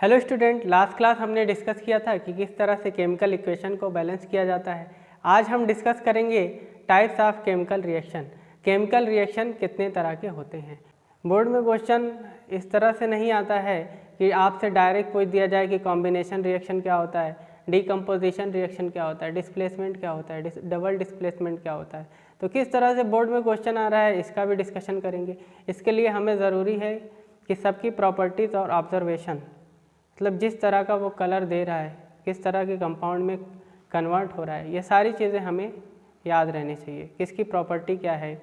Hello student, last class हमने discuss किया था कि किस तरह से केमिकल इक्वेशन को बैलेंस किया जाता है। आज हम डिस्कस करेंगे types of chemical reaction. Chemical reaction कितने तरह के होते हैं। बोर्ड में क्वेश्चन इस तरह से नहीं आता है कि आपसे डायरेक्ट पूछ दिया जाए कि कॉम्बिनेशन रिएक्शन क्या होता है, डीकम्पोजिशन रिएक्शन क्या होता है, डिस्प्लेसमेंट क्या होता है, डबल डिस्प्लेसमेंट क्या होता है। तो किस तरह से बोर्ड में क्वेश्चन आ रहा है इसका भी डिस्कशन करेंगे। इसके लिए हमें ज़रूरी है कि सबकी प्रॉपर्टीज़ और ऑब्जर्वेशन, मतलब जिस तरह का वो कलर दे रहा है, किस तरह के कंपाउंड में कन्वर्ट हो रहा है, ये सारी चीज़ें हमें याद रहनी चाहिए। किसकी प्रॉपर्टी क्या है,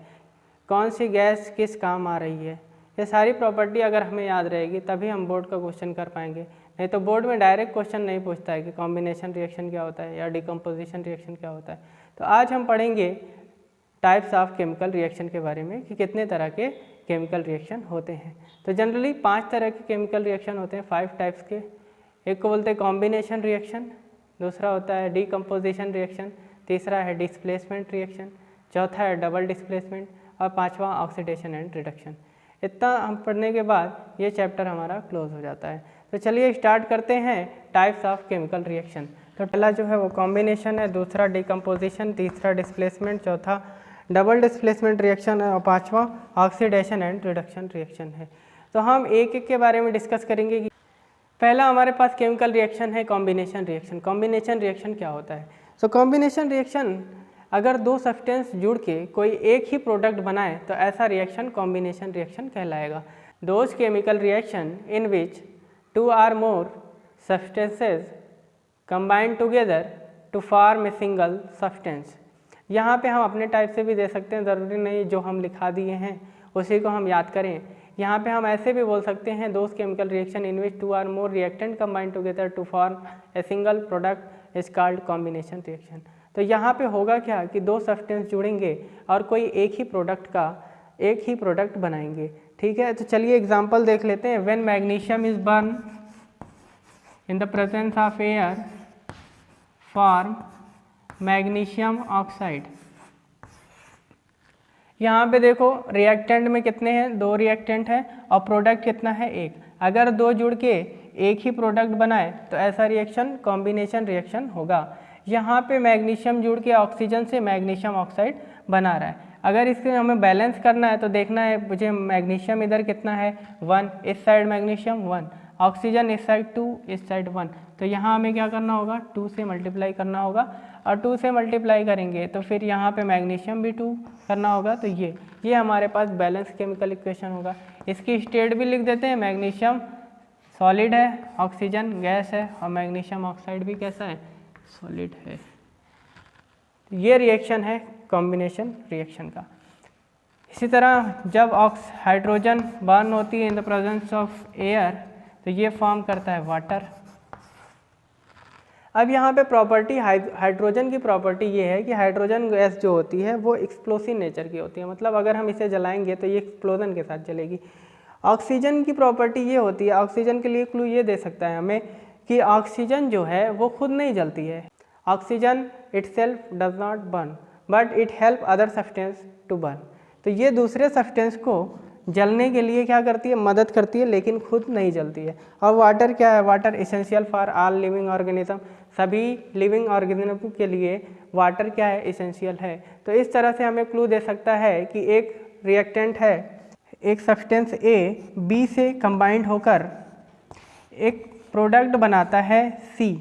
कौन सी गैस किस काम आ रही है, ये सारी प्रॉपर्टी अगर हमें याद रहेगी तभी हम बोर्ड का क्वेश्चन कर पाएंगे। नहीं तो बोर्ड में डायरेक्ट क्वेश्चन नहीं पूछता है कि कॉम्बिनेशन रिएक्शन क्या होता है या डिकम्पोजिशन रिएक्शन क्या होता है। तो आज हम पढ़ेंगे टाइप्स ऑफ केमिकल रिएक्शन के बारे में कि कितने तरह के केमिकल रिएक्शन होते हैं। तो जनरली 5 तरह के केमिकल रिएक्शन होते हैं, 5 टाइप्स के। एक को बोलते हैं कॉम्बिनेशन रिएक्शन, दूसरा होता है डीकम्पोजिशन रिएक्शन, तीसरा है डिस्प्लेसमेंट रिएक्शन, चौथा है डबल डिस्प्लेसमेंट और पांचवा ऑक्सीडेशन एंड रिडक्शन। इतना हम पढ़ने के बाद ये चैप्टर हमारा क्लोज हो जाता है। तो चलिए स्टार्ट करते हैं टाइप्स ऑफ केमिकल रिएक्शन। तो पहला जो है वो कॉम्बिनेशन है, दूसरा डीकम्पोजिशन, तीसरा डिस्प्लेसमेंट, चौथा डबल डिस्प्लेसमेंट रिएक्शन है और पांचवा ऑक्सीडेशन एंड रिडक्शन रिएक्शन है। तो हम एक एक के बारे में डिस्कस करेंगे। कि पहला हमारे पास केमिकल रिएक्शन है कॉम्बिनेशन रिएक्शन। कॉम्बिनेशन रिएक्शन क्या होता है? सो कॉम्बिनेशन रिएक्शन, अगर दो सब्सटेंस जुड़ के कोई एक ही प्रोडक्ट बनाए तो ऐसा रिएक्शन कॉम्बिनेशन रिएक्शन कहलाएगा। Those chemical reaction in which 2 or more substances combine together to form a single substance। यहाँ पे हम अपने टाइप से भी दे सकते हैं, ज़रूरी नहीं जो हम लिखा दिए हैं उसी को हम याद करें। यहाँ पे हम ऐसे भी बोल सकते हैं, those chemical reaction in which 2 or more reactant combine together to form a single product is called combination reaction। तो यहाँ पे होगा क्या कि दो सब्सटेंस जुड़ेंगे और कोई एक ही प्रोडक्ट बनाएंगे। ठीक है, तो चलिए एग्जांपल देख लेते हैं। When magnesium is burn in the presence of air form magnesium oxide. यहाँ पे देखो रिएक्टेंट में कितने हैं, 2 रिएक्टेंट हैं और प्रोडक्ट कितना है, 1। अगर 2 जुड़ के एक ही प्रोडक्ट बनाए तो ऐसा रिएक्शन कॉम्बिनेशन रिएक्शन होगा। यहाँ पे मैग्नीशियम जुड़ के ऑक्सीजन से मैग्नीशियम ऑक्साइड बना रहा है। अगर इसके हमें बैलेंस करना है तो देखना है मुझे मैग्नीशियम इधर कितना है, 1, इस साइड मैग्नीशियम 1, ऑक्सीजन इस साइड 2, इस साइड 1। तो यहाँ हमें क्या करना होगा, 2 से मल्टीप्लाई करना होगा और 2 से मल्टीप्लाई करेंगे तो फिर यहाँ पे मैग्नीशियम भी 2 करना होगा। तो ये हमारे पास बैलेंस केमिकल इक्वेशन होगा। इसकी स्टेट भी लिख देते हैं, मैग्नीशियम सॉलिड है, ऑक्सीजन गैस है और मैग्नीशियम ऑक्साइड भी कैसा है, सॉलिड है। ये रिएक्शन है कॉम्बिनेशन रिएक्शन का। इसी तरह जब हाइड्रोजन बर्न होती है in the presence of air तो ये फॉर्म करता है वाटर। अब यहाँ पे प्रॉपर्टी हाइड्रोजन की प्रॉपर्टी ये है कि हाइड्रोजन गैस जो होती है वो एक्सप्लोसिव नेचर की होती है, मतलब अगर हम इसे जलाएंगे तो ये एक्सप्लोजन के साथ जलेगी। ऑक्सीजन की प्रॉपर्टी ये होती है, ऑक्सीजन के लिए क्लू ये दे सकता है हमें कि ऑक्सीजन जो है वो खुद नहीं जलती है। Oxygen itself does not burn but it help other substance to burn. तो ये दूसरे सब्सटेंस को जलने के लिए क्या करती है, मदद करती है, लेकिन खुद नहीं जलती है। और वाटर क्या है, water essential for all living organism. सभी लिविंग ऑर्गेनिज्म के लिए वाटर क्या है, इसेंशियल है। तो इस तरह से हमें क्लू दे सकता है कि एक रिएक्टेंट है, एक सब्सटेंस ए बी से कंबाइंड होकर एक प्रोडक्ट बनाता है सी।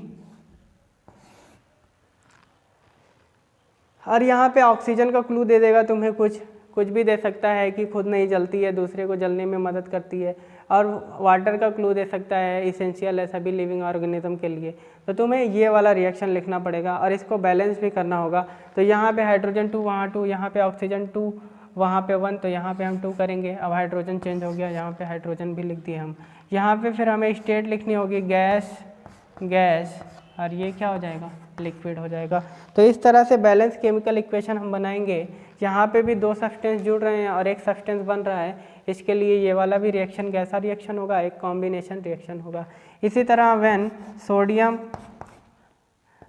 और यहाँ पे ऑक्सीजन का क्लू दे देगा तुम्हें, कुछ भी दे सकता है कि खुद नहीं जलती है, दूसरे को जलने में मदद करती है। और वाटर का क्लू दे सकता है इसेंशियल है सभी लिविंग ऑर्गेनिज्म के लिए। तो तुम्हें ये वाला रिएक्शन लिखना पड़ेगा और इसको बैलेंस भी करना होगा। तो यहाँ पे हाइड्रोजन 2, वहाँ 2, यहाँ पे ऑक्सीजन 2, वहाँ पे 1, तो यहाँ पे हम 2 करेंगे। अब हाइड्रोजन चेंज हो गया, यहाँ पे हाइड्रोजन भी लिख दिए हम। यहाँ पे फिर हमें स्टेट लिखनी होगी गैस और ये क्या हो जाएगा, लिक्विड हो जाएगा। तो इस तरह से बैलेंस केमिकल इक्वेशन हम बनाएंगे। यहाँ पे भी 2 सब्सटेंस जुड़ रहे हैं और एक सब्सटेंस बन रहा है, इसके लिए ये वाला भी रिएक्शन कैसा रिएक्शन होगा, एक कॉम्बिनेशन रिएक्शन होगा। इसी तरह when sodium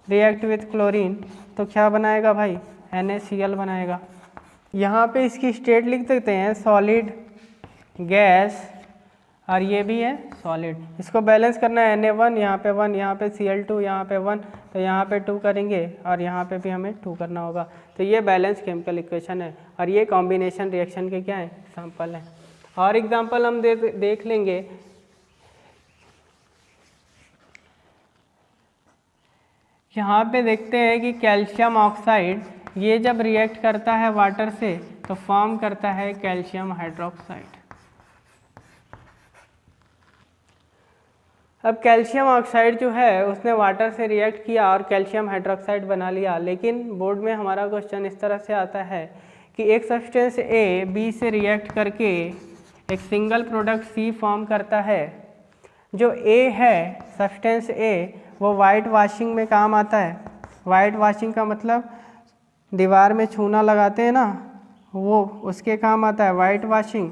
react with chlorine तो क्या बनाएगा भाई, NaCl बनाएगा। यहाँ पे इसकी स्टेट लिख सकते हैं सॉलिड, गैस और ये भी है सॉलिड। इसको बैलेंस करना है Na1 यहाँ पे 1, यहाँ पे Cl2 यहाँ पे 1, तो यहाँ पे 2 करेंगे और यहाँ पे भी हमें 2 करना होगा। तो ये बैलेंस केमिकल इक्वेशन है और ये कॉम्बिनेशन रिएक्शन के क्या है एग्जाम्पल है। और एग्जाम्पल हम देख लेंगे। यहाँ पे देखते हैं कि कैल्शियम ऑक्साइड ये जब रिएक्ट करता है वाटर से तो फॉर्म करता है कैल्शियम हाइड्रोक्साइड। अब कैल्शियम ऑक्साइड जो है उसने वाटर से रिएक्ट किया और कैल्शियम हाइड्रोक्साइड बना लिया, लेकिन बोर्ड में हमारा क्वेश्चन इस तरह से आता है कि एक सब्सटेंस ए बी से रिएक्ट करके एक सिंगल प्रोडक्ट सी फॉर्म करता है। जो ए है सब्सटेंस ए वो वाइट वॉशिंग में काम आता है। वाइट वॉशिंग का मतलब दीवार में चूना लगाते हैं ना, वो उसके काम आता है वाइट वॉशिंग।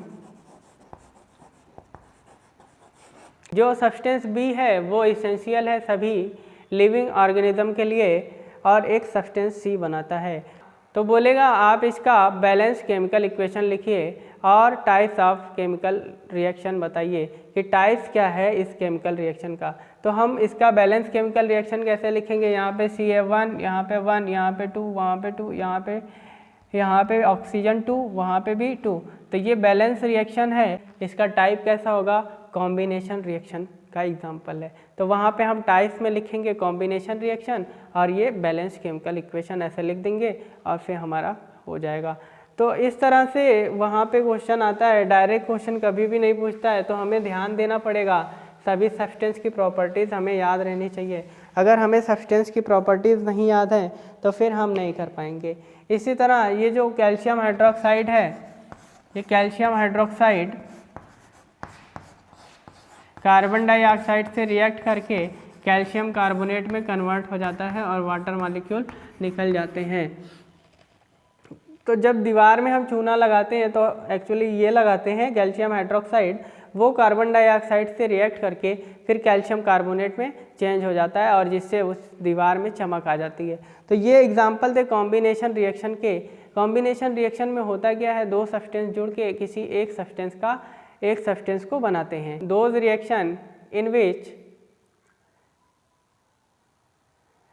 जो सब्सटेंस बी है वो इसेंशियल है सभी लिविंग ऑर्गेनिज्म के लिए और एक सब्सटेंस सी बनाता है। तो बोलेगा आप इसका बैलेंस केमिकल इक्वेशन लिखिए और टाइप्स ऑफ केमिकल रिएक्शन बताइए कि टाइप्स क्या है इस केमिकल रिएक्शन का। तो हम इसका बैलेंस केमिकल रिएक्शन कैसे लिखेंगे, यहाँ पे Ca1 यहाँ पे 1, यहाँ पे 2, वहाँ पे 2, यहाँ पे ऑक्सीजन 2, वहाँ पे भी 2। तो ये बैलेंस रिएक्शन है। इसका टाइप कैसा होगा, कॉम्बिनेशन रिएक्शन का एग्जांपल है। तो वहाँ पे हम टाइप्स में लिखेंगे कॉम्बिनेशन रिएक्शन और ये बैलेंस केमिकल इक्वेशन ऐसे लिख देंगे और फिर हमारा हो जाएगा। तो इस तरह से वहाँ पे क्वेश्चन आता है। डायरेक्ट क्वेश्चन कभी भी नहीं पूछता है, तो हमें ध्यान देना पड़ेगा। सभी सब्सटेंस की प्रॉपर्टीज़ हमें याद रहनी चाहिए। अगर हमें सब्सटेंस की प्रॉपर्टीज़ नहीं याद है तो फिर हम नहीं कर पाएंगे। इसी तरह ये जो कैल्शियम हाइड्रोक्साइड है, ये कैल्शियम हाइड्रोक्साइड कार्बन डाइऑक्साइड से रिएक्ट करके कैल्शियम कार्बोनेट में कन्वर्ट हो जाता है और वाटर मॉलिक्यूल निकल जाते हैं। तो जब दीवार में हम चूना लगाते हैं तो एक्चुअली ये लगाते हैं कैल्शियम हाइड्रोक्साइड, वो कार्बन डाइऑक्साइड से रिएक्ट करके फिर कैल्शियम कार्बोनेट में चेंज हो जाता है और जिससे उस दीवार में चमक आ जाती है। तो ये एग्जांपल थे कॉम्बिनेशन रिएक्शन के। कॉम्बिनेशन रिएक्शन में होता क्या है, दो सब्सटेंस जुड़ के किसी एक सब्सटेंस को बनाते हैं। Those reaction in which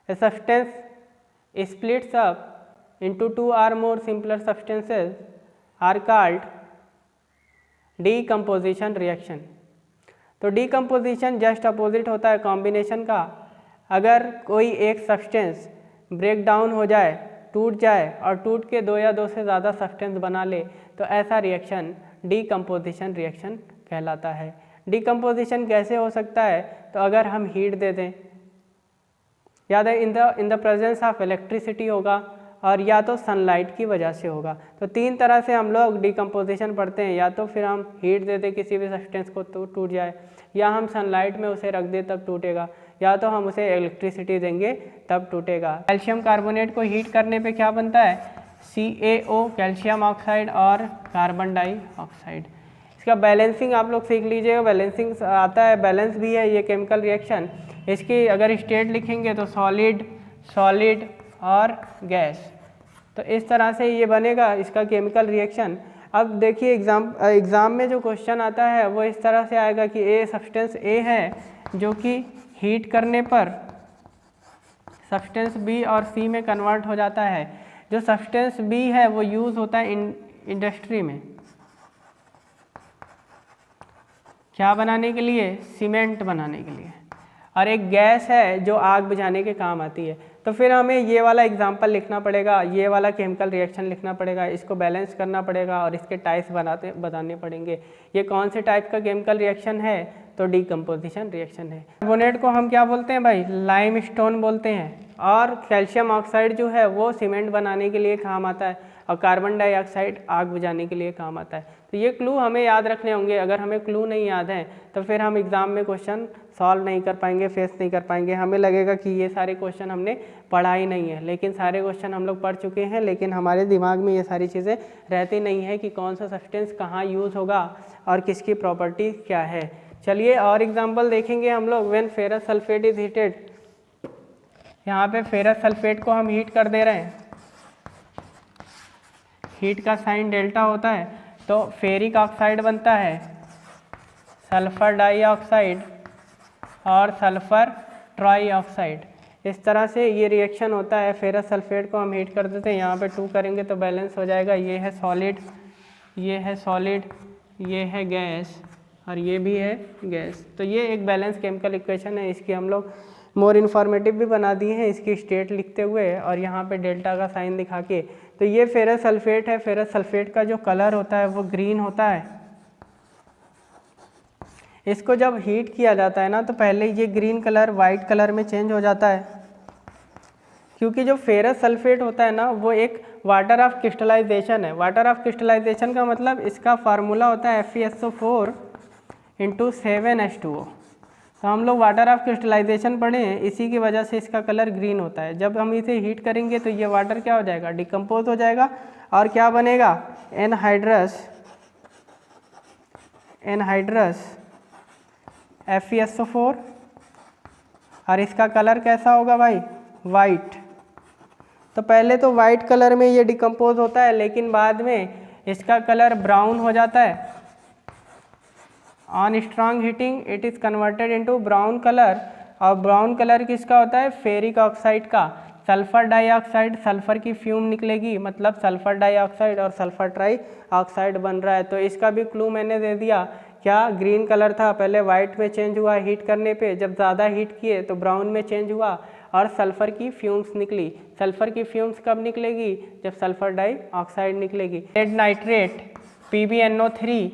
a substance splits up into two or more simpler substances are called decomposition reaction. तो डीकम्पोजिशन जस्ट अपोजिट होता है कॉम्बिनेशन का। अगर कोई एक सब्सटेंस ब्रेक डाउन हो जाए, टूट जाए और टूट के दो या दो से ज़्यादा सब्सटेंस बना ले तो ऐसा रिएक्शन डीकम्पोजिशन रिएक्शन कहलाता है। डीकम्पोजिशन कैसे हो सकता है, तो अगर हम हीट दे दें, याद है in the presence of electricity होगा और या तो सनलाइट की वजह से होगा। तो तीन तरह से हम लोग डीकम्पोजिशन पढ़ते हैं, या तो फिर हम हीट दे दें किसी भी सब्सटेंस को तो टूट जाए, या हम सनलाइट में उसे रख दें तब टूटेगा, या तो हम उसे इलेक्ट्रिसिटी देंगे तब टूटेगा। कैल्शियम कार्बोनेट को हीट करने पे क्या बनता है, CaO कैल्शियम ऑक्साइड और कार्बन डाइऑक्साइड। इसका बैलेंसिंग आप लोग सीख लीजिएगा, बैलेंसिंग आता है, बैलेंस भी है ये केमिकल रिएक्शन। इसकी अगर स्टेट लिखेंगे तो सॉलिड और गैस। तो इस तरह से ये बनेगा इसका केमिकल रिएक्शन। अब देखिए एग्ज़ाम में जो क्वेश्चन आता है वो इस तरह से आएगा कि सब्सटेंस ए है जो कि हीट करने पर सब्सटेंस बी और सी में कन्वर्ट हो जाता है। जो सब्सटेंस बी है वो यूज़ होता है इंडस्ट्री में, क्या बनाने के लिए, सीमेंट बनाने के लिए, और एक गैस है जो आग बुझाने के काम आती है। तो फिर हमें ये वाला एग्जांपल लिखना पड़ेगा, ये वाला केमिकल रिएक्शन लिखना पड़ेगा, इसको बैलेंस करना पड़ेगा और इसके टाइप्स बताने पड़ेंगे। ये कौन से टाइप का केमिकल रिएक्शन है, तो डीकम्पोजिशन रिएक्शन है। कार्बोनेट को हम क्या बोलते हैं भाई, लाइमस्टोन बोलते हैं, और कैल्शियम ऑक्साइड जो है वो सीमेंट बनाने के लिए काम आता है और कार्बन डाइऑक्साइड आग बुझाने के लिए काम आता है। तो ये क्लू हमें याद रखने होंगे। अगर हमें क्लू नहीं याद है तो फिर हम एग्ज़ाम में क्वेश्चन सॉल्व नहीं कर पाएंगे, फेस नहीं कर पाएंगे। हमें लगेगा कि ये सारे क्वेश्चन हमने पढ़ा ही नहीं है, लेकिन सारे क्वेश्चन हम लोग पढ़ चुके हैं, लेकिन हमारे दिमाग में ये सारी चीज़ें रहती नहीं है कि कौन सा सब्सटेंस कहाँ यूज़ होगा और किसकी प्रॉपर्टी क्या है। चलिए और एग्जाम्पल देखेंगे हम लोग। When ferrous sulphate is heated, यहाँ पे फेरस सल्फेट को हम हीट कर दे रहे हैं, हीट का साइन डेल्टा होता है, तो फेरिक ऑक्साइड बनता है सल्फ़र डाइऑक्साइड और सल्फ़र ट्राइऑक्साइड। इस तरह से ये रिएक्शन होता है। फेरस सल्फेट को हम हीट कर देते हैं, यहाँ पे 2 करेंगे तो बैलेंस हो जाएगा। ये है सॉलिड, ये है सॉलिड, ये है गैस और ये भी है गैस। तो ये एक बैलेंस केमिकल इक्वेशन है। इसकी हम लोग मोर इन्फॉर्मेटिव भी बना दिए हैं इसकी स्टेट लिखते हुए और यहाँ पे डेल्टा का साइन दिखा के। तो ये फेरस सल्फेट है। फेरस सल्फेट का जो कलर होता है वो ग्रीन होता है। इसको जब हीट किया जाता है ना तो पहले ये ग्रीन कलर वाइट कलर में चेंज हो जाता है, क्योंकि जो फेरस सल्फेट होता है ना वो एक वाटर ऑफ क्रिस्टलाइजेशन है। वाटर ऑफ क्रिस्टलाइजेशन का मतलब इसका फार्मूला होता है FeSO4 × 7H2O। तो हम लोग वाटर ऑफ क्रिस्टलाइजेशन पढ़े हैं, इसी की वजह से इसका कलर ग्रीन होता है। जब हम इसे हीट करेंगे तो ये वाटर क्या हो जाएगा, डिकम्पोज हो जाएगा और क्या बनेगा, एनहाइड्रस FeSO4 और इसका कलर कैसा होगा भाई, वाइट। तो पहले तो वाइट कलर में ये डिकम्पोज होता है, लेकिन बाद में इसका कलर ब्राउन हो जाता है। On strong heating it is converted into brown colour. और ब्राउन कलर किसका होता है, फेरिक ऑक्साइड का। सल्फ़र डाइऑक्साइड, सल्फ़र की फ्यूम निकलेगी, मतलब सल्फ़र डाइऑक्साइड और सल्फ़र ट्राई ऑक्साइड बन रहा है। तो इसका भी क्लू मैंने दे दिया। क्या ग्रीन कलर था, पहले वाइट में चेंज हुआ हीट करने पे, जब ज़्यादा हीट किए तो ब्राउन में चेंज हुआ और सल्फ़र की फ्यूम्स निकली। सल्फ़र की फ्यूम्स कब निकलेगी, जब सल्फ़र डाइऑक्साइड निकलेगी। Lead nitrate PbNO3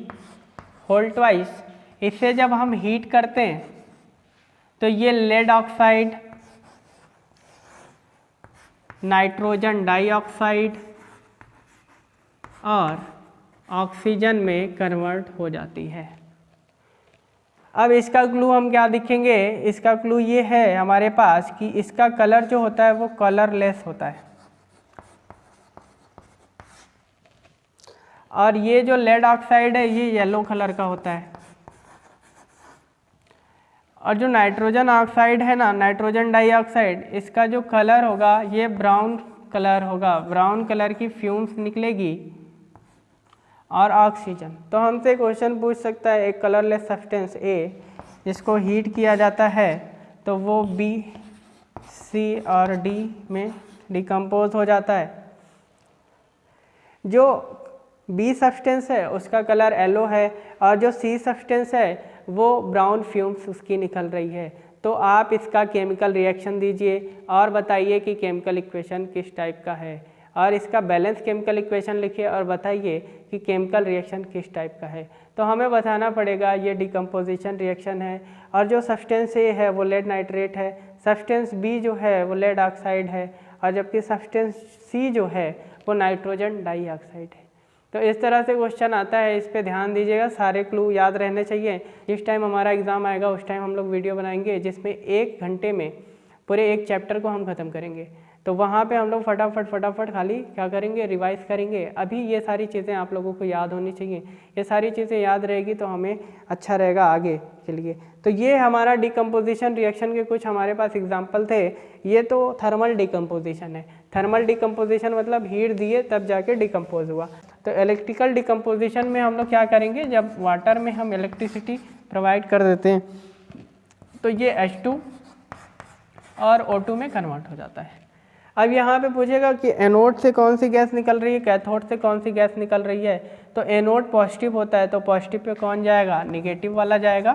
whole twice, इसे जब हम हीट करते हैं तो ये लेड ऑक्साइड, नाइट्रोजन डाइऑक्साइड और ऑक्सीजन में कन्वर्ट हो जाती है। अब इसका क्लू हम क्या दिखेंगे, इसका क्लू ये है हमारे पास कि इसका कलर जो होता है वो कलरलेस होता है। और ये जो लेड ऑक्साइड है ये येलो कलर का होता है। और जो नाइट्रोजन ऑक्साइड है ना, नाइट्रोजन डाइऑक्साइड, इसका जो कलर होगा ये ब्राउन कलर होगा। ब्राउन कलर की फ्यूम्स निकलेगी और ऑक्सीजन। तो हमसे क्वेश्चन पूछ सकता है एक कलरलेस सब्सटेंस A जिसको हीट किया जाता है तो वो B, C और D में डिकम्पोज हो जाता है। जो B सब्सटेंस है उसका कलर येलो है और जो C सब्सटेंस है वो ब्राउन फ्यूम्स उसकी निकल रही है। तो आप इसका केमिकल रिएक्शन दीजिए और बताइए कि केमिकल इक्वेशन किस टाइप का है, और इसका बैलेंस केमिकल इक्वेशन लिखिए और बताइए कि केमिकल रिएक्शन किस टाइप का है। तो हमें बताना पड़ेगा ये डिकम्पोजिशन रिएक्शन है और जो सब्सटेंस A है वो लेड नाइट्रेट है, सब्सटेंस B जो है वो लेड ऑक्साइड है और जबकि सब्सटेंस C जो है वो नाइट्रोजन डाइऑक्साइड है। तो इस तरह से क्वेश्चन आता है, इस पे ध्यान दीजिएगा, सारे क्लू याद रहने चाहिए। जिस टाइम हमारा एग्ज़ाम आएगा उस टाइम हम लोग वीडियो बनाएंगे जिसमें 1 घंटे में पूरे एक चैप्टर को हम ख़त्म करेंगे। तो वहाँ पे हम लोग फटाफट खाली क्या करेंगे, रिवाइज करेंगे। अभी ये सारी चीज़ें आप लोगों को याद होनी चाहिए। ये सारी चीज़ें याद रहेगी तो हमें अच्छा रहेगा आगे के लिए। तो ये हमारा डिकम्पोजिशन रिएक्शन के कुछ हमारे पास एग्जाम्पल थे। ये तो थर्मल डिकम्पोजिशन है। थर्मल डिकम्पोजिशन मतलब हीट दिए तब जाके डिकम्पोज हुआ। तो इलेक्ट्रिकल डिकम्पोजिशन में हम लोग क्या करेंगे, जब वाटर में हम इलेक्ट्रिसिटी प्रोवाइड कर देते हैं तो ये H2 और O2 में कन्वर्ट हो जाता है। अब यहाँ पे पूछेगा कि एनोड से कौन सी गैस निकल रही है, कैथोड से कौन सी गैस निकल रही है। तो एनोड पॉजिटिव होता है तो पॉजिटिव पे कौन जाएगा, निगेटिव वाला जाएगा।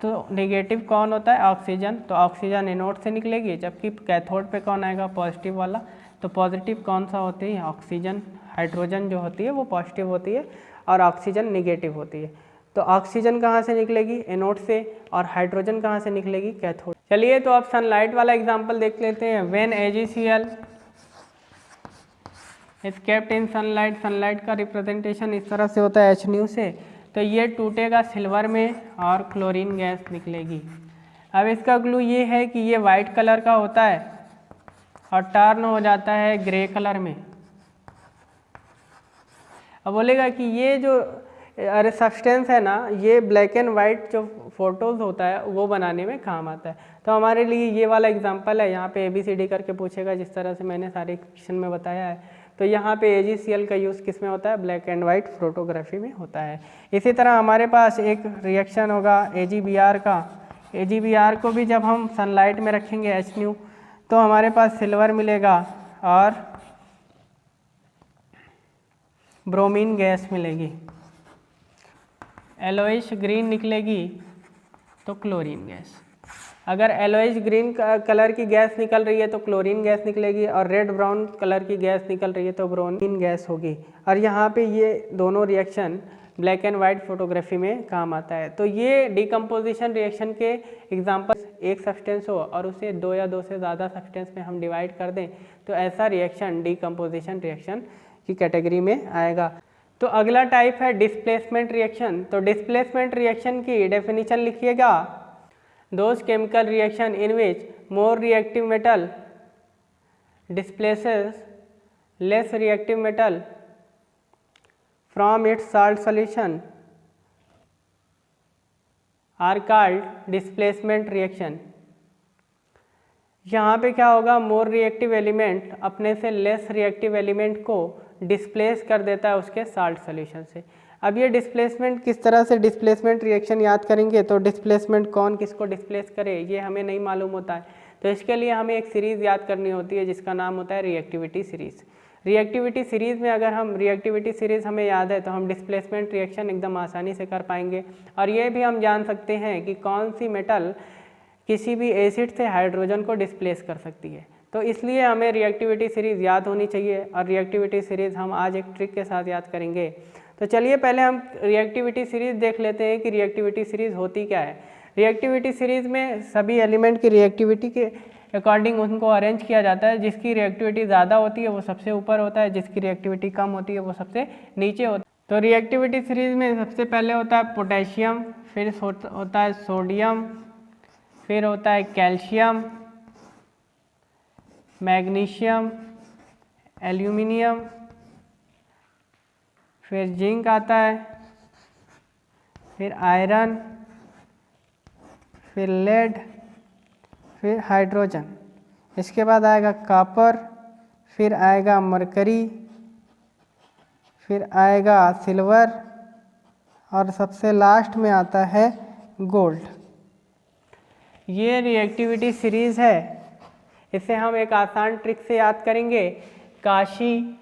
तो निगेटिव कौन होता है, ऑक्सीजन। तो ऑक्सीजन एनोड से निकलेगी, जबकि कैथोड पे कौन आएगा, पॉजिटिव वाला। तो पॉजिटिव कौन सा होती है, ऑक्सीजन। हाइड्रोजन जो होती है वो पॉजिटिव होती है और ऑक्सीजन निगेटिव होती है। तो ऑक्सीजन कहाँ से निकलेगी, एनोड से, और हाइड्रोजन कहाँ से निकलेगी, कैथोड। चलिए तो अब सनलाइट वाला एग्जांपल देख लेते हैं। When AgCl is kept in sunlight, sunlight का रिप्रेजेंटेशन इस तरह से होता है HNu से। तो ये टूटेगा सिल्वर में और क्लोरीन गैस निकलेगी। अब इसका क्लू ये है कि ये वाइट कलर का होता है और टर्न हो जाता है ग्रे कलर में। अब बोलेगा कि ये जो सब्सटेंस है ना, ये ब्लैक एंड वाइट जो फोटोज़ होता है वो बनाने में काम आता है। तो हमारे लिए ये वाला एग्जांपल है। यहाँ पे ABCD करके पूछेगा, जिस तरह से मैंने सारे क्वेश्चन में बताया है। तो यहाँ पे AgCl का यूज़ किस में होता है? ब्लैक एंड वाइट फोटोग्राफी में होता है। इसी तरह हमारे पास एक रिएक्शन होगा AgBr का। AgBr को भी जब हम सनलाइट में रखेंगे HNu तो हमारे पास सिल्वर मिलेगा और ब्रोमीन गैस मिलेगी। येलोइश ग्रीन निकलेगी तो क्लोरीन गैस। अगर येलोइश ग्रीन कलर की गैस निकल रही है तो क्लोरीन गैस निकलेगी, और रेड ब्राउन कलर की गैस निकल रही है तो ब्रोमीन गैस होगी। और यहाँ पे ये दोनों reaction black and white photography में काम आता है। तो ये डिकम्पोजिशन रिएक्शन के एग्जाम्पल, एक सब्सटेंस हो और उसे 2 या 2 से ज़्यादा सब्सटेंस में हम डिवाइड कर दें तो ऐसा रिएक्शन डिकम्पोजिशन रिएक्शन की कैटेगरी में आएगा। तो अगला टाइप है डिस्प्लेसमेंट रिएक्शन। तो डिस्प्लेसमेंट रिएक्शन की डेफिनेशन लिखिएगा, those chemical reaction in which more reactive metal displaces less reactive metal from its salt solution are called displacement reaction. यहाँ पे क्या होगा, मोर रिएक्टिव एलिमेंट अपने से लेस रिएक्टिव एलिमेंट को डिस्प्लेस कर देता है उसके साल्ट सॉल्यूशन से। अब ये डिस्प्लेसमेंट किस तरह से डिस्प्लेसमेंट रिएक्शन याद करेंगे, तो डिस्प्लेसमेंट कौन किसको डिस्प्लेस करे ये हमें नहीं मालूम होता है। तो इसके लिए हमें एक सीरीज़ याद करनी होती है जिसका नाम होता है रिएक्टिविटी सीरीज़। रिएक्टिविटी सीरीज़ में अगर हम रिएक्टिविटी सीरीज़ हमें याद है तो हम डिस्प्लेसमेंट रिएक्शन एकदम आसानी से कर पाएंगे। और ये भी हम जान सकते हैं कि कौन सी मेटल किसी भी एसिड से हाइड्रोजन को डिस्प्लेस कर सकती है। तो इसलिए हमें रिएक्टिविटी सीरीज़ याद होनी चाहिए, और रिएक्टिविटी सीरीज़ हम आज एक ट्रिक के साथ याद करेंगे। तो चलिए पहले हम रिएक्टिविटी सीरीज़ देख लेते हैं कि रिएक्टिविटी सीरीज़ होती क्या है। रिएक्टिविटी सीरीज़ में सभी एलिमेंट की रिएक्टिविटी के अकॉर्डिंग उनको अरेंज किया जाता है। जिसकी रिएक्टिविटी ज़्यादा होती है वो सबसे ऊपर होता है, जिसकी रिएक्टिविटी कम होती है वो सबसे नीचे होता है। तो रिएक्टिविटी सीरीज़ में सबसे पहले होता है पोटेशियम, फिर होता है सोडियम, फिर होता है कैल्शियम, मैग्नीशियम, एल्यूमिनियम, फिर जिंक आता है, फिर आयरन, फिर लेड, फिर हाइड्रोजन। इसके बाद आएगा कॉपर, फिर आएगा मरकरी, फिर आएगा सिल्वर, और सबसे लास्ट में आता है गोल्ड। ये रिएक्टिविटी सीरीज़ है। इसे हम एक आसान ट्रिक से याद करेंगे, काशी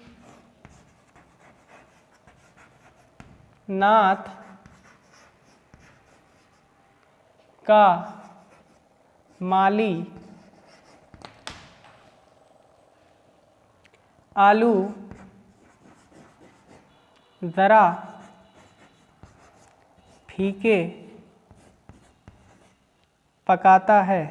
नाथ का माली आलू ज़रा फीके पकाता है।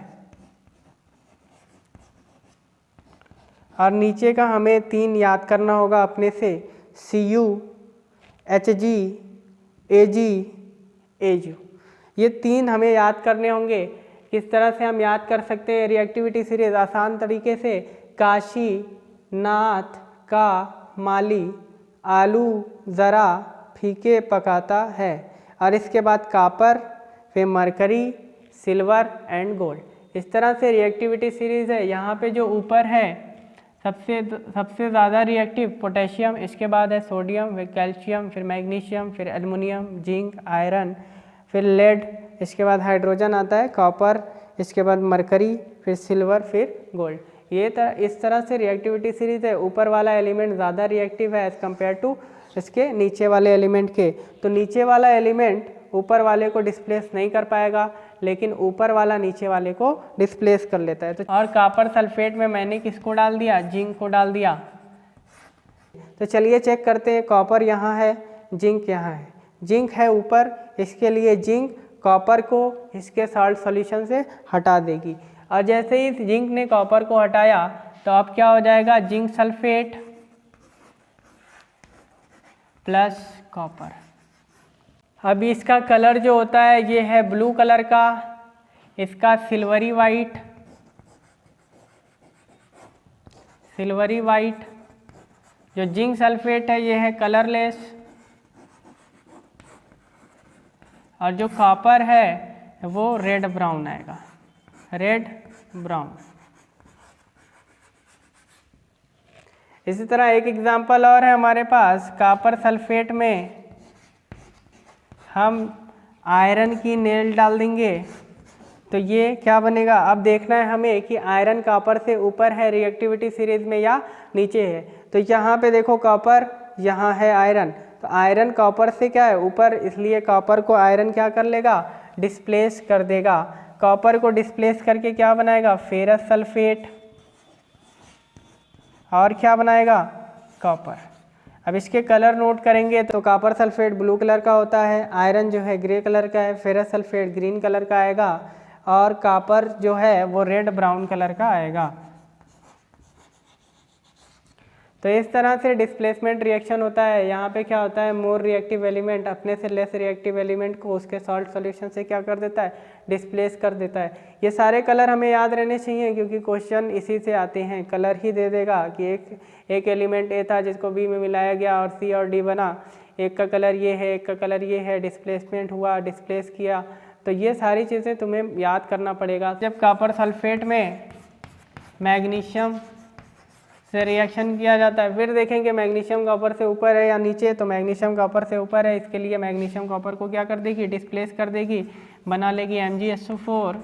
और नीचे का हमें 3 याद करना होगा अपने से, Cu, Hg, Ag, Ag। ये 3 हमें याद करने होंगे। किस तरह से हम याद कर सकते हैं रिएक्टिविटी सीरीज? आसान तरीके से, काशी नाथ का माली आलू ज़रा फीके पकाता है, और इसके बाद कॉपर, फिर मरकरी, सिल्वर एंड गोल्ड। इस तरह से रिएक्टिविटी सीरीज़ है। यहाँ पे जो ऊपर है सबसे ज़्यादा रिएक्टिव पोटेशियम, इसके बाद है सोडियम, फिर कैल्शियम, फिर मैग्नीशियम, फिर एल्युमिनियम, जिंक, आयरन, फिर लेड, इसके बाद हाइड्रोजन आता है, कॉपर, इसके बाद मरकरी, फिर सिल्वर, फिर गोल्ड। इस तरह से रिएक्टिविटी सीरीज़ है। ऊपर वाला एलिमेंट ज़्यादा रिएक्टिव है एज़ कम्पेयर टू इसके नीचे वाले एलिमेंट के। तो नीचे वाला एलिमेंट ऊपर वाले को डिस्प्लेस नहीं कर पाएगा, लेकिन ऊपर वाला नीचे वाले को डिस्प्लेस कर लेता है। तो और कॉपर सल्फेट में मैंने किसको डाल दिया? जिंक को डाल दिया। तो चलिए चेक करते हैं, कॉपर यहाँ है, जिंक यहाँ है। जिंक है ऊपर, इसके लिए जिंक कॉपर को इसके साल्ट सॉल्यूशन से हटा देगी, और जैसे ही जिंक ने कॉपर को हटाया तो अब क्या हो जाएगा? Zinc sulphate plus copper. अभी इसका कलर जो होता है ये है ब्लू कलर का, इसका सिल्वरी वाइट। जो जिंक सल्फेट है ये है कलरलेस, और जो कॉपर है वो रेड ब्राउन आएगा, रेड ब्राउन। इसी तरह एक एग्जांपल और है हमारे पास, कॉपर सल्फेट में हम आयरन की नेल डाल देंगे तो ये क्या बनेगा। अब देखना है हमें कि आयरन कॉपर से ऊपर है रिएक्टिविटी सीरीज में या नीचे है। तो यहाँ पे देखो कॉपर, यहाँ है आयरन, तो आयरन कॉपर से क्या है ऊपर, इसलिए कॉपर को आयरन क्या कर लेगा, डिस्प्लेस कर देगा। कॉपर को डिस्प्लेस करके क्या बनाएगा, फेरस सल्फेट, और क्या बनाएगा, कॉपर। अब इसके कलर नोट करेंगे तो कॉपर सल्फेट ब्लू कलर का होता है, आयरन जो है ग्रे कलर का है, फेरस सल्फेट ग्रीन कलर का आएगा, और कॉपर जो है वो रेड ब्राउन कलर का आएगा। तो इस तरह से डिस्प्लेसमेंट रिएक्शन होता है। यहाँ पे क्या होता है, मोर रिएक्टिव एलिमेंट अपने से लेस रिएक्टिव एलिमेंट को उसके सॉल्ट सॉल्यूशन से क्या कर देता है, डिस्प्लेस कर देता है। ये सारे कलर हमें याद रहने चाहिए क्योंकि क्वेश्चन इसी से आते हैं। कलर ही दे देगा कि एक एलिमेंट ए था जिसको बी में मिलाया गया और सी और डी बना, एक का कलर ये है, एक का कलर ये है, डिस्प्लेसमेंट हुआ, डिस्प्लेस किया। तो ये सारी चीज़ें तुम्हें याद करना पड़ेगा। जब कॉपर सल्फेट में मैग्नीशियम से रिएक्शन किया जाता है, फिर देखेंगे मैग्नीशियम कॉपर से ऊपर है या नीचे, तो मैग्नीशियम कॉपर से ऊपर है, इसके लिए मैग्नीशियम कॉपर को क्या कर देगी, डिस्प्लेस कर देगी, बना लेगी MgSO4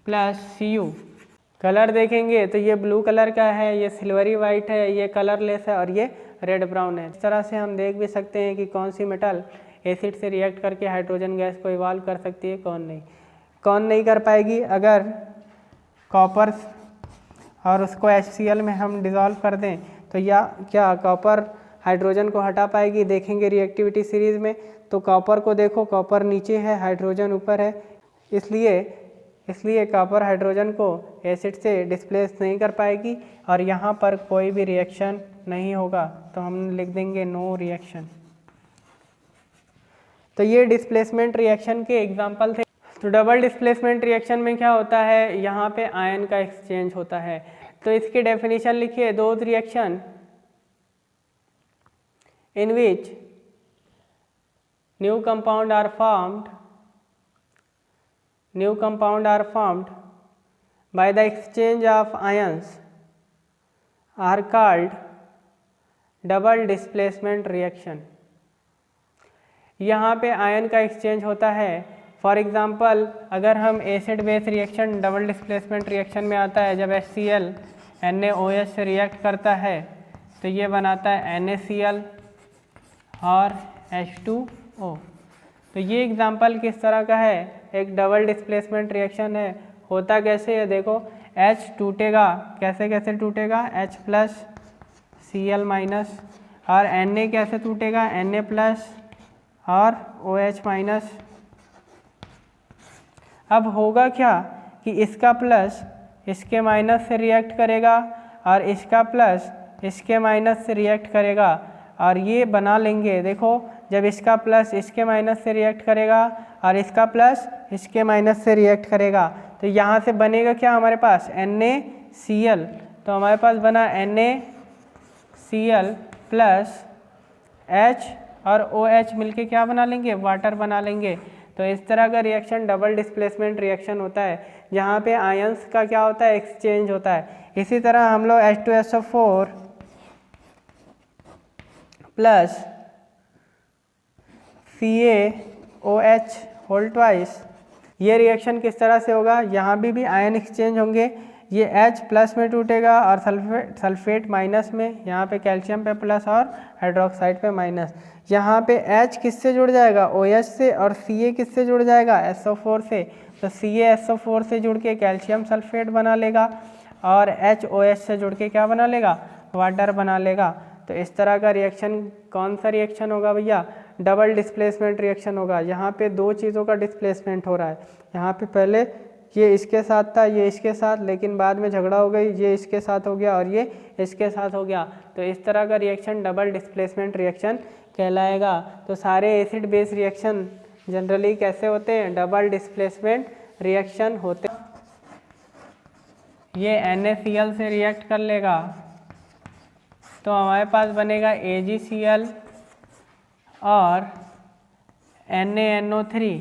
प्लस Cu। कलर देखेंगे तो ये ब्लू कलर का है, ये सिल्वरी वाइट है, ये कलरलेस है और ये रेड ब्राउन है। इस तरह से हम देख भी सकते हैं कि कौन सी मेटल एसिड से रिएक्ट करके हाइड्रोजन गैस को इवॉल्व कर सकती है, कौन नहीं कर पाएगी। अगर कॉपर और उसको HCl में हम डिज़ोल्व कर दें तो या क्या कॉपर हाइड्रोजन को हटा पाएगी, देखेंगे रिएक्टिविटी सीरीज़ में। तो कॉपर को देखो, कॉपर नीचे है, हाइड्रोजन ऊपर है, इसलिए कॉपर हाइड्रोजन को एसिड से डिस्प्लेस नहीं कर पाएगी और यहाँ पर कोई भी रिएक्शन नहीं होगा, तो हम लिख देंगे नो रिएक्शन। तो ये डिस्प्लेसमेंट रिएक्शन के एग्जाम्पल थे। तो डबल डिस्प्लेसमेंट रिएक्शन में क्या होता है, यहाँ पे आयन का एक्सचेंज होता है। तो इसकी डेफिनेशन लिखिए, those reaction in which new compound are formed by the exchange of ions are called double displacement reaction. यहाँ पे आयन का एक्सचेंज होता है। फॉर एग्जांपल अगर हम acid base reaction double displacement reaction में आता है, जब HCl NaOH से रिएक्ट करता है तो ये बनाता है NaCl और H2O। तो ये एग्जांपल किस तरह का है, एक डबल डिस्प्लेसमेंट रिएक्शन है। होता कैसे है, देखो H टूटेगा, कैसे टूटेगा, H प्लस Cl माइनस, और Na कैसे टूटेगा, Na प्लस और OH माइनस। अब होगा क्या कि इसका प्लस इसके माइनस से रिएक्ट करेगा और इसका प्लस इसके माइनस से रिएक्ट करेगा और ये बना लेंगे। देखो जब इसका प्लस इसके माइनस से रिएक्ट करेगा और इसका प्लस इसके माइनस से रिएक्ट करेगा तो यहाँ से बनेगा क्या हमारे पास, NaCl। तो हमारे पास बना NaCl प्लस H और OH मिलके क्या बना लेंगे, वाटर बना लेंगे। तो इस तरह का रिएक्शन डबल डिस्प्लेसमेंट रिएक्शन होता है, जहाँ पे आयंस का क्या होता है, एक्सचेंज होता है। इसी तरह हम लोग H2SO4 plus CaOH whole twice, ये रिएक्शन किस तरह से होगा, यहाँ भी आयन एक्सचेंज होंगे। ये H प्लस में टूटेगा और सल्फेट माइनस में, यहाँ पे कैल्शियम पे प्लस और हाइड्रोक्साइड पे माइनस। यहाँ पे H किससे जुड़ जाएगा, OH से, और Ca किससे जुड़ जाएगा, SO4 से। तो CaSO4 से जुड़ के कैल्शियम सल्फेट बना लेगा और HOH से जुड़ के क्या बना लेगा, वाटर बना लेगा। तो इस तरह का रिएक्शन कौन सा रिएक्शन होगा भैया, डबल डिस्प्लेसमेंट रिएक्शन होगा। यहाँ पे दो चीज़ों का डिस्प्लेसमेंट हो रहा है। यहाँ पे पहले ये इसके साथ था, ये इसके साथ, लेकिन बाद में झगड़ा हो गई, ये इसके साथ हो गया और ये इसके साथ हो गया। तो इस तरह का रिएक्शन डबल डिस्प्लेसमेंट रिएक्शन कहलाएगा। तो सारे एसिड बेस रिएक्शन जनरली कैसे होते हैं, डबल डिस्प्लेसमेंट रिएक्शन होते हैं। ये NaCl से रिएक्ट कर लेगा तो हमारे पास बनेगा AgCl और NaNO3।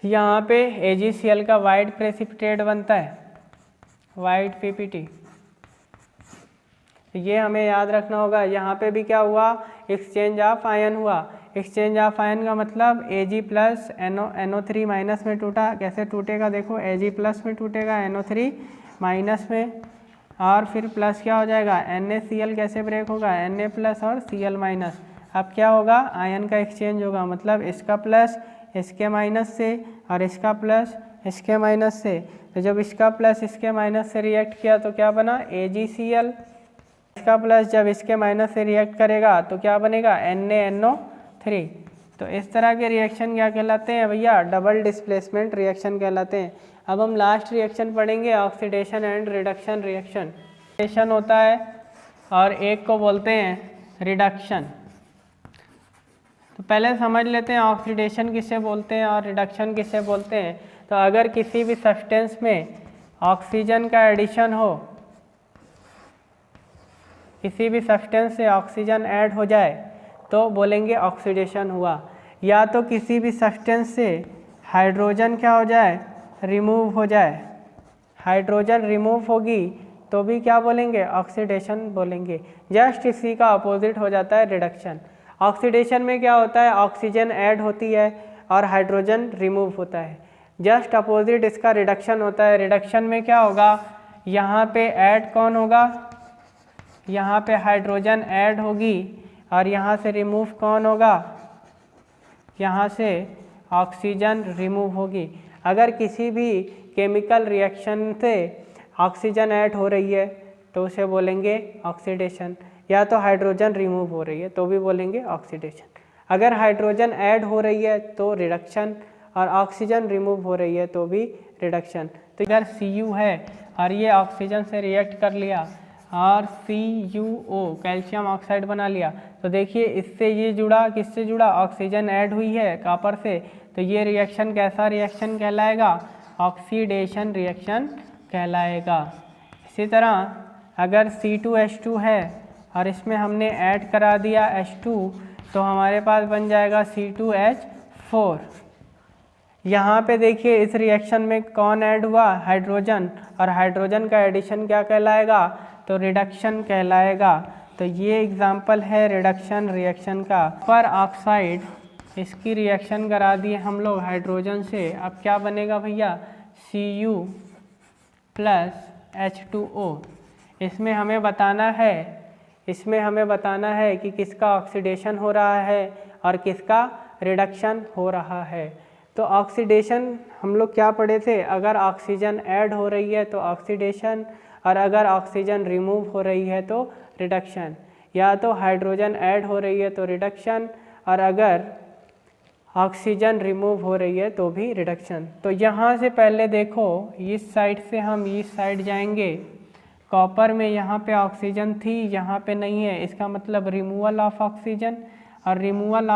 यहाँ पे AgCl का वाइट प्रेसिपिटेट बनता है वाइट पीपीटी। ये हमें याद रखना होगा। यहाँ पे भी क्या हुआ, एक्सचेंज ऑफ आयन हुआ। एक्सचेंज ऑफ आयन का मतलब Ag प्लस NO3 माइनस में टूटा। कैसे टूटेगा देखो, Ag प्लस में टूटेगा, NO3 माइनस में, और फिर प्लस क्या हो जाएगा, NaCl कैसे ब्रेक होगा, Na प्लस और Cl माइनस। अब क्या होगा, आयन का एक्सचेंज होगा, मतलब इसका प्लस इसके माइनस से और इसका प्लस इसके माइनस से। तो जब इसका प्लस इसके माइनस से रिएक्ट किया तो क्या बना, AgCl। इसका प्लस जब इसके माइनस से रिएक्ट करेगा तो क्या बनेगा, NaNO3। तो इस तरह के रिएक्शन क्या कहलाते हैं भैया, डबल डिस्प्लेसमेंट रिएक्शन कहलाते हैं। अब हम लास्ट रिएक्शन पढ़ेंगे, oxidation and reduction reaction. Oxidation होता है और एक को बोलते हैं रिडक्शन। तो पहले समझ लेते हैं ऑक्सीडेशन किसे बोलते हैं और रिडक्शन किसे बोलते हैं। तो अगर किसी भी सब्सटेंस में ऑक्सीजन का एडिशन हो, किसी भी सब्सटेंस से ऑक्सीजन ऐड हो जाए तो बोलेंगे ऑक्सीडेशन हुआ। या तो किसी भी सब्सटेंस से हाइड्रोजन क्या हो जाए, रिमूव हो जाए, हाइड्रोजन रिमूव होगी तो भी क्या बोलेंगे, ऑक्सीडेशन बोलेंगे। जस्ट इसी का अपोजिट हो जाता है रिडक्शन। ऑक्सीडेशन में क्या होता है, ऑक्सीजन ऐड होती है और हाइड्रोजन रिमूव होता है। जस्ट अपोजिट इसका रिडक्शन होता है। रिडक्शन में क्या होगा, यहाँ पे ऐड कौन होगा, यहाँ पे हाइड्रोजन ऐड होगी और यहाँ से रिमूव कौन होगा, यहाँ से ऑक्सीजन रिमूव होगी। अगर किसी भी केमिकल रिएक्शन से ऑक्सीजन ऐड हो रही है तो उसे बोलेंगे ऑक्सीडेशन, या तो हाइड्रोजन रिमूव हो रही है तो भी बोलेंगे ऑक्सीडेशन। अगर हाइड्रोजन ऐड हो रही है तो रिडक्शन, और ऑक्सीजन रिमूव हो रही है तो भी रिडक्शन। तो अगर Cu है और ये ऑक्सीजन से रिएक्ट कर लिया और CuO कैल्शियम ऑक्साइड बना लिया, तो देखिए इससे ये जुड़ा, किससे जुड़ा, ऑक्सीजन ऐड हुई है कॉपर से, तो ये रिएक्शन कैसा रिएक्शन कहलाएगा, ऑक्सीडेशन रिएक्शन कहलाएगा। इसी तरह अगर C2H2 है और इसमें हमने ऐड करा दिया H2 तो हमारे पास बन जाएगा C2H4। यहाँ पे देखिए इस रिएक्शन में कौन ऐड हुआ, हाइड्रोजन, और हाइड्रोजन का एडिशन क्या कहलाएगा, तो रिडक्शन कहलाएगा। तो ये एग्जाम्पल है रिडक्शन रिएक्शन का। पर ऑक्साइड, इसकी रिएक्शन करा दिए हम लोग हाइड्रोजन से, अब क्या बनेगा भैया, Cu प्लस H2O। इसमें हमें बताना है कि किसका ऑक्सीडेशन हो रहा है और किसका रिडक्शन हो रहा है। तो ऑक्सीडेशन हम लोग क्या पढ़े थे, अगर ऑक्सीजन ऐड हो रही है तो ऑक्सीडेशन, और अगर ऑक्सीजन रिमूव हो रही है तो रिडक्शन। या तो हाइड्रोजन ऐड हो रही है तो रिडक्शन, और अगर ऑक्सीजन रिमूव हो रही है तो भी रिडक्शन। तो यहाँ से पहले देखो, इस साइड से हम इस साइड जाएंगे, कॉपर में यहाँ पे ऑक्सीजन थी, यहाँ पे नहीं है, इसका मतलब रिमूवल ऑफ ऑक्सीजन, और रिमूवल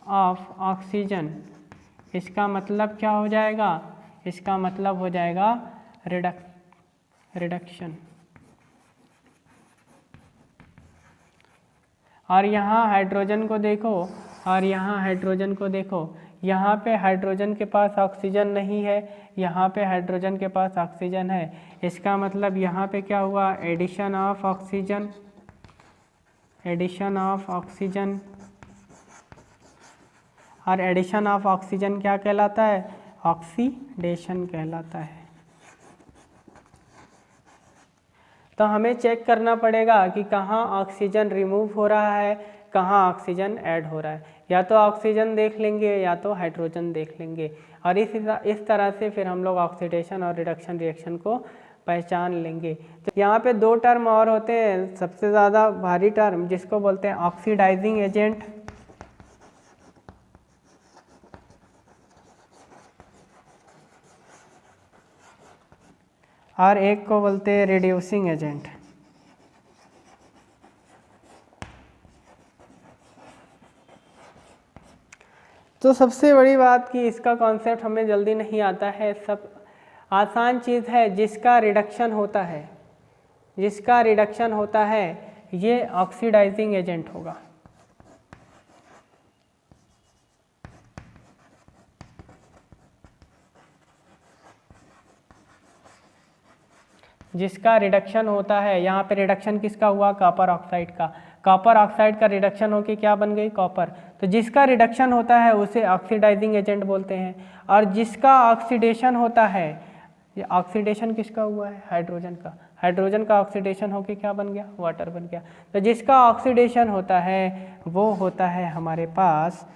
ऑफ ऑक्सीजन, इसका मतलब क्या हो जाएगा, इसका मतलब हो जाएगा रिडक्शन। और यहाँ हाइड्रोजन को देखो और यहाँ हाइड्रोजन को देखो, यहाँ पे हाइड्रोजन के पास ऑक्सीजन नहीं है, यहाँ पे हाइड्रोजन के पास ऑक्सीजन है। इसका मतलब यहाँ पे क्या हुआ, एडिशन ऑफ ऑक्सीजन, और एडिशन ऑफ ऑक्सीजन क्या कहलाता है, ऑक्सीडेशन कहलाता है। तो हमें चेक करना पड़ेगा कि कहाँ ऑक्सीजन रिमूव हो रहा है, कहाँ ऑक्सीजन ऐड हो रहा है। या तो ऑक्सीजन देख लेंगे या तो हाइड्रोजन देख लेंगे, और इस तरह से फिर हम लोग ऑक्सीडेशन और रिडक्शन रिएक्शन को पहचान लेंगे। तो यहाँ पे दो टर्म और होते हैं, सबसे ज़्यादा भारी टर्म जिसको बोलते हैं ऑक्सीडाइजिंग एजेंट, और एक को बोलते हैं रिड्यूसिंग एजेंट। तो सबसे बड़ी बात कि इसका कॉन्सेप्ट हमें जल्दी नहीं आता है। सब आसान चीज़ है, जिसका रिडक्शन होता है ये ऑक्सीडाइजिंग एजेंट होगा। जिसका रिडक्शन होता है, यहाँ पे रिडक्शन किसका हुआ, कॉपर ऑक्साइड का। कॉपर ऑक्साइड का रिडक्शन होके क्या बन गई, कॉपर। तो जिसका रिडक्शन होता है उसे ऑक्सीडाइजिंग एजेंट बोलते हैं। और जिसका ऑक्सीडेशन होता है, ये ऑक्सीडेशन किसका हुआ है, हाइड्रोजन का। हाइड्रोजन का ऑक्सीडेशन होके क्या बन गया, वाटर बन गया। तो जिसका ऑक्सीडेशन होता है वो होता है हमारे पास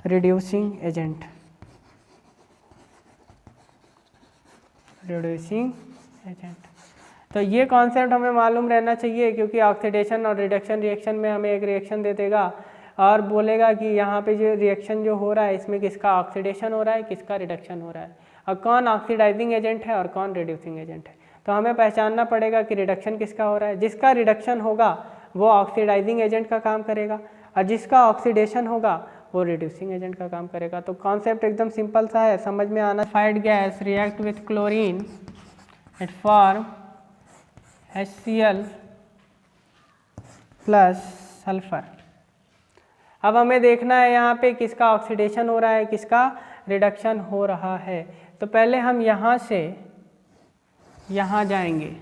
रिड्यूसिंग एजेंट। Reducing agent. तो ये कॉन्सेप्ट हमें मालूम रहना चाहिए, क्योंकि ऑक्सीडेशन और रिडक्शन रिएक्शन में हमें एक रिएक्शन दे देगा और बोलेगा कि यहाँ पे जो रिएक्शन जो हो रहा है इसमें किसका ऑक्सीडेशन हो रहा है, किसका रिडक्शन हो रहा है, और कौन ऑक्सीडाइजिंग एजेंट है और कौन रिड्यूसिंग एजेंट है। तो हमें पहचानना पड़ेगा कि रिडक्शन किसका हो रहा है। जिसका रिडक्शन होगा वो ऑक्सीडाइजिंग एजेंट का काम करेगा, और जिसका ऑक्सीडेशन होगा वो रिड्यूसिंग एजेंट का काम करेगा। तो कॉन्सेप्ट एकदम सिंपल सा है, समझ में आना। FIDE gas react with chlorine it form HCl plus sulphur. अब हमें देखना है यहाँ पे किसका ऑक्सीडेशन हो रहा है, किसका रिडक्शन हो रहा है। तो पहले हम यहाँ से यहाँ जाएंगे,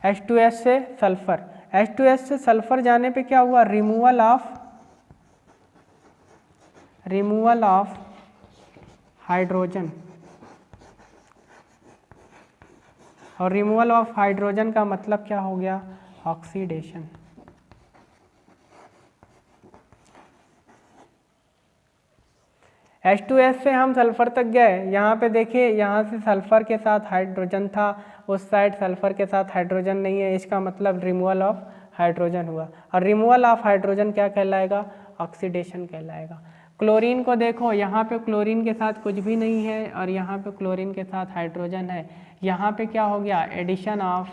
H2S से सल्फर। H2S से सल्फर जाने पे क्या हुआ, रिमूवल ऑफ हाइड्रोजन। और रिमूवल ऑफ हाइड्रोजन का मतलब क्या हो गया, ऑक्सीडेशन। H2S से हम सल्फर तक गए, यहाँ पे देखिए यहाँ से सल्फर के साथ हाइड्रोजन था, उस साइड सल्फर के साथ हाइड्रोजन नहीं है, इसका मतलब रिमूवल ऑफ हाइड्रोजन हुआ। और रिमूवल ऑफ हाइड्रोजन क्या कहलाएगा, ऑक्सीडेशन कहलाएगा। क्लोरीन को देखो, यहाँ पे क्लोरीन के साथ कुछ भी नहीं है और यहाँ पे क्लोरीन के साथ हाइड्रोजन है। यहाँ पे क्या हो गया, addition of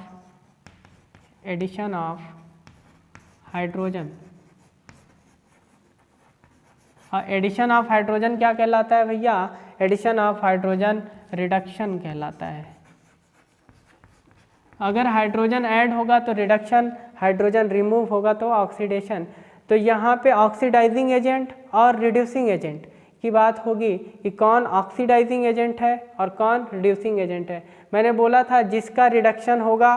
hydrogen. Addition of hydrogen क्या कहलाता है भैया, एडिशन ऑफ हाइड्रोजन रिडक्शन कहलाता है। अगर हाइड्रोजन ऐड होगा तो रिडक्शन, हाइड्रोजन रिमूव होगा तो ऑक्सीडेशन। तो यहाँ पे ऑक्सीडाइजिंग एजेंट और रिड्यूसिंग एजेंट की बात होगी कि कौन ऑक्सीडाइजिंग एजेंट है और कौन रिड्यूसिंग एजेंट है। मैंने बोला था जिसका रिडक्शन होगा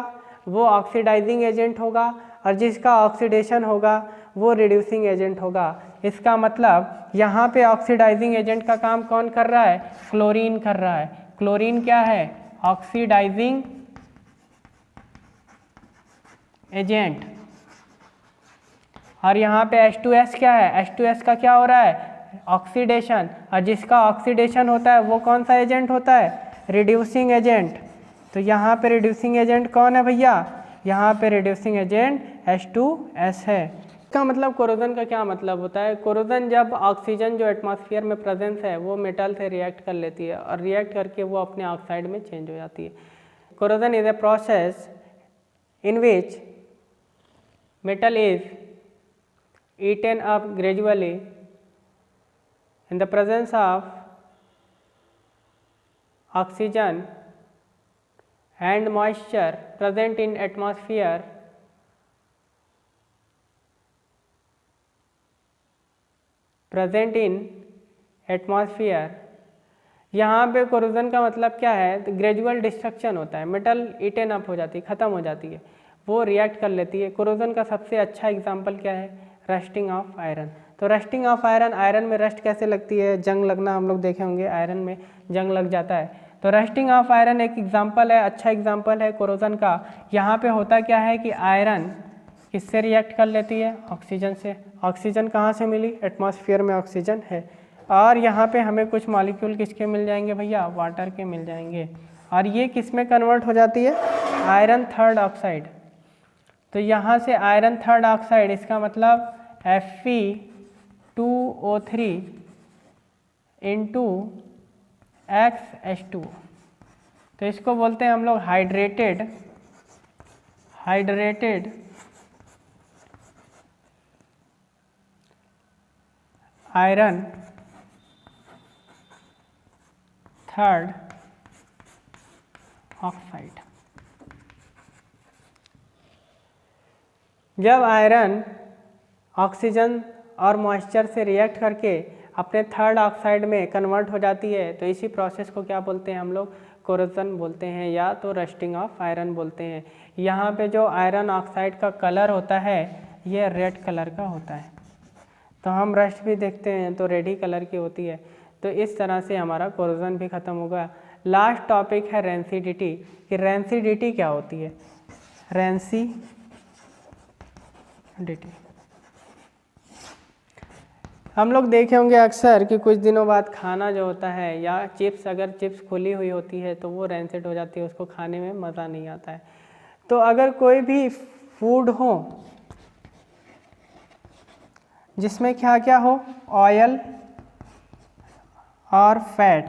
वो ऑक्सीडाइजिंग एजेंट होगा और जिसका ऑक्सीडेशन होगा वो रिड्यूसिंग एजेंट होगा। इसका मतलब यहाँ पे ऑक्सीडाइजिंग एजेंट का काम कौन कर रहा है, क्लोरीन कर रहा है। क्लोरीन क्या है, ऑक्सीडाइजिंग एजेंट। और यहाँ पे H2S क्या है, H2S का क्या हो रहा है, ऑक्सीडेशन। और जिसका ऑक्सीडेशन होता है वो कौन सा एजेंट होता है, रिड्यूसिंग एजेंट। तो यहाँ पे रिड्यूसिंग एजेंट कौन है भैया, यहाँ पे रिड्यूसिंग एजेंट H2S है। इसका मतलब कोरोजन का क्या मतलब होता है, कोरोजन जब ऑक्सीजन जो एटमॉस्फेयर में प्रेजेंस है वो मेटल से रिएक्ट कर लेती है और रिएक्ट करके वो अपने ऑक्साइड में चेंज हो जाती है। Corrosion is a process in which metal is eaten up gradually in the presence of oxygen and moisture present in atmosphere यहाँ पे कोरोजन का मतलब क्या है, तो ग्रेजुअल डिस्ट्रक्शन होता है, मेटल ईटन अप हो जाती है, ख़त्म हो जाती है, वो रिएक्ट कर लेती है। कोरोजन का सबसे अच्छा एग्जांपल क्या है, रस्टिंग ऑफ आयरन। तो रस्टिंग ऑफ आयरन, आयरन में रस्ट कैसे लगती है, जंग लगना हम लोग देखे होंगे, आयरन में जंग लग जाता है। तो रस्टिंग ऑफ आयरन एक एग्जांपल है, अच्छा एग्जांपल है कोरोजन का। यहाँ पे होता क्या है कि आयरन किससे रिएक्ट कर लेती है, ऑक्सीजन से। ऑक्सीजन कहाँ से मिली, एटमॉस्फेयर में ऑक्सीजन है। और यहाँ पे हमें कुछ मॉलिक्यूल किसके मिल जाएंगे भैया, वाटर के मिल जाएंगे। और ये किस में कन्वर्ट हो जाती है, आयरन थर्ड ऑक्साइड। तो यहाँ से आयरन थर्ड ऑक्साइड, इसका मतलब Fe2O3 इंटू XH2। तो इसको बोलते हैं हम लोग हाइड्रेटेड आयरन थर्ड ऑक्साइड। जब आयरन ऑक्सीजन और मॉइस्चर से रिएक्ट करके अपने थर्ड ऑक्साइड में कन्वर्ट हो जाती है तो इसी प्रोसेस को क्या बोलते हैं हम लोग, कोरोजन बोलते हैं या तो रस्टिंग ऑफ आयरन बोलते हैं। यहाँ पे जो आयरन ऑक्साइड का कलर होता है ये रेड कलर का होता है, तो हम रस्ट भी देखते हैं तो रेड ही कलर की होती है। तो इस तरह से हमारा कोरोजन भी ख़त्म होगा। लास्ट टॉपिक है रेंसिडिटी, कि रेंसिडिटी क्या होती है। रेंसिडिटी हम लोग देखे होंगे अक्सर कि कुछ दिनों बाद खाना जो होता है या चिप्स, अगर चिप्स खुली हुई होती है तो वो रेंसिड हो जाती है, उसको खाने में मज़ा नहीं आता है। तो अगर कोई भी फूड हो जिसमें क्या क्या हो, ऑयल और फैट,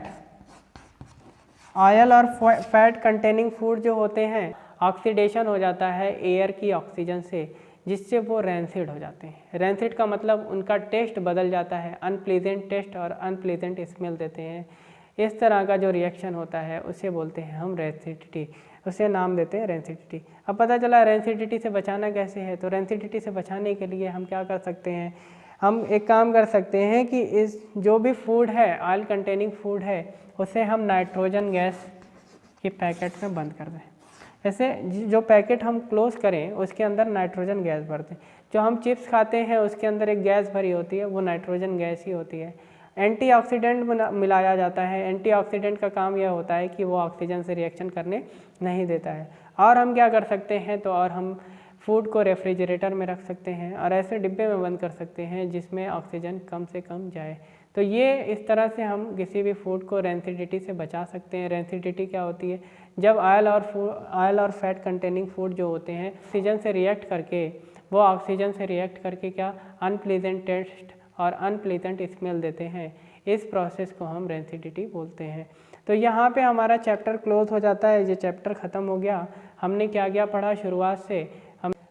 ऑयल और फैट कंटेनिंग फूड जो होते हैं, ऑक्सीडेशन हो जाता है एयर की ऑक्सीजन से, जिससे वो रेंसिड हो जाते हैं। रेंसिड का मतलब उनका टेस्ट बदल जाता है, अनप्लीजेंट टेस्ट और अनप्लीजेंट स्मेल देते हैं। इस तरह का जो रिएक्शन होता है उसे बोलते हैं हम रेंसिडिटी, उसे नाम देते हैं रेंसिडिटी। अब पता चला रेंसिडिटी से बचाना कैसे है, तो रेंसिडिटी से बचाने के लिए हम क्या कर सकते हैं, हम एक काम कर सकते हैं कि इस जो भी फूड है, ऑयल कंटेनिंग फूड है, उसे हम नाइट्रोजन गैस के पैकेट में बंद कर दें। ऐसे जो पैकेट हम क्लोज करें उसके अंदर नाइट्रोजन गैस भर दें। जो हम चिप्स खाते हैं उसके अंदर एक गैस भरी होती है, वो नाइट्रोजन गैस ही होती है। एंटीऑक्सीडेंट मिलाया जाता है। एंटीऑक्सीडेंट का काम यह होता है कि वो ऑक्सीजन से रिएक्शन करने नहीं देता है। और हम क्या कर सकते हैं, तो और हम फूड को रेफ्रिजरेटर में रख सकते हैं और ऐसे डिब्बे में बंद कर सकते हैं जिसमें ऑक्सीजन कम से कम जाए। तो ये इस तरह से हम किसी भी फूड को रेंसिडिटी से बचा सकते हैं। रेंसिडिटी क्या होती है, जब ऑयल और फैट कंटेनिंग फूड जो होते हैं ऑक्सीजन से रिएक्ट करके, वो ऑक्सीजन से रिएक्ट करके क्या अनप्लीजेंट टेस्ट और अनप्लीजेंट स्मेल देते हैं। इस प्रोसेस को हम रेंसिडिटी बोलते हैं। तो यहाँ पे हमारा चैप्टर क्लोज हो जाता है, ये चैप्टर ख़त्म हो गया। हमने क्या क्या पढ़ा शुरुआत से,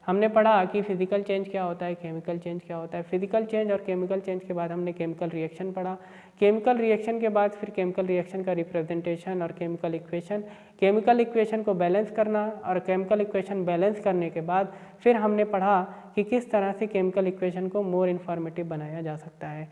हमने पढ़ा कि फिजिकल चेंज क्या होता है, केमिकल चेंज क्या होता है। फिजिकल चेंज और केमिकल चेंज के बाद हमने केमिकल रिएक्शन पढ़ा। केमिकल रिएक्शन के बाद फिर केमिकल रिएक्शन का रिप्रेजेंटेशन और केमिकल इक्वेशन, केमिकल इक्वेशन को बैलेंस करना, और केमिकल इक्वेशन बैलेंस करने के बाद फिर हमने पढ़ा कि किस तरह से केमिकल इक्वेशन को मोर इन्फॉर्मेटिव बनाया जा सकता है।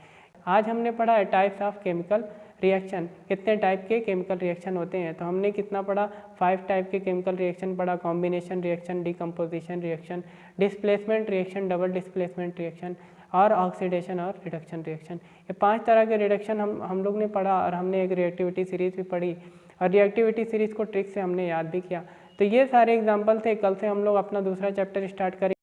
आज हमने पढ़ा है टाइप्स ऑफ केमिकल रिएक्शन, कितने टाइप के केमिकल रिएक्शन होते हैं। तो हमने कितना पढ़ा, 5 टाइप के केमिकल रिएक्शन पढ़ा। Combination reaction, decomposition reaction, displacement reaction, double displacement reaction और ऑक्सीडेशन और रिडक्शन रिएक्शन। ये 5 तरह के रिडक्शन हम लोग ने पढ़ा। और हमने एक रिएक्टिविटी सीरीज़ भी पढ़ी और रिएक्टिविटी सीरीज़ को ट्रिक से हमने याद भी किया। तो ये सारे एग्जाम्पल थे। कल से हम लोग अपना दूसरा चैप्टर स्टार्ट करेंगे।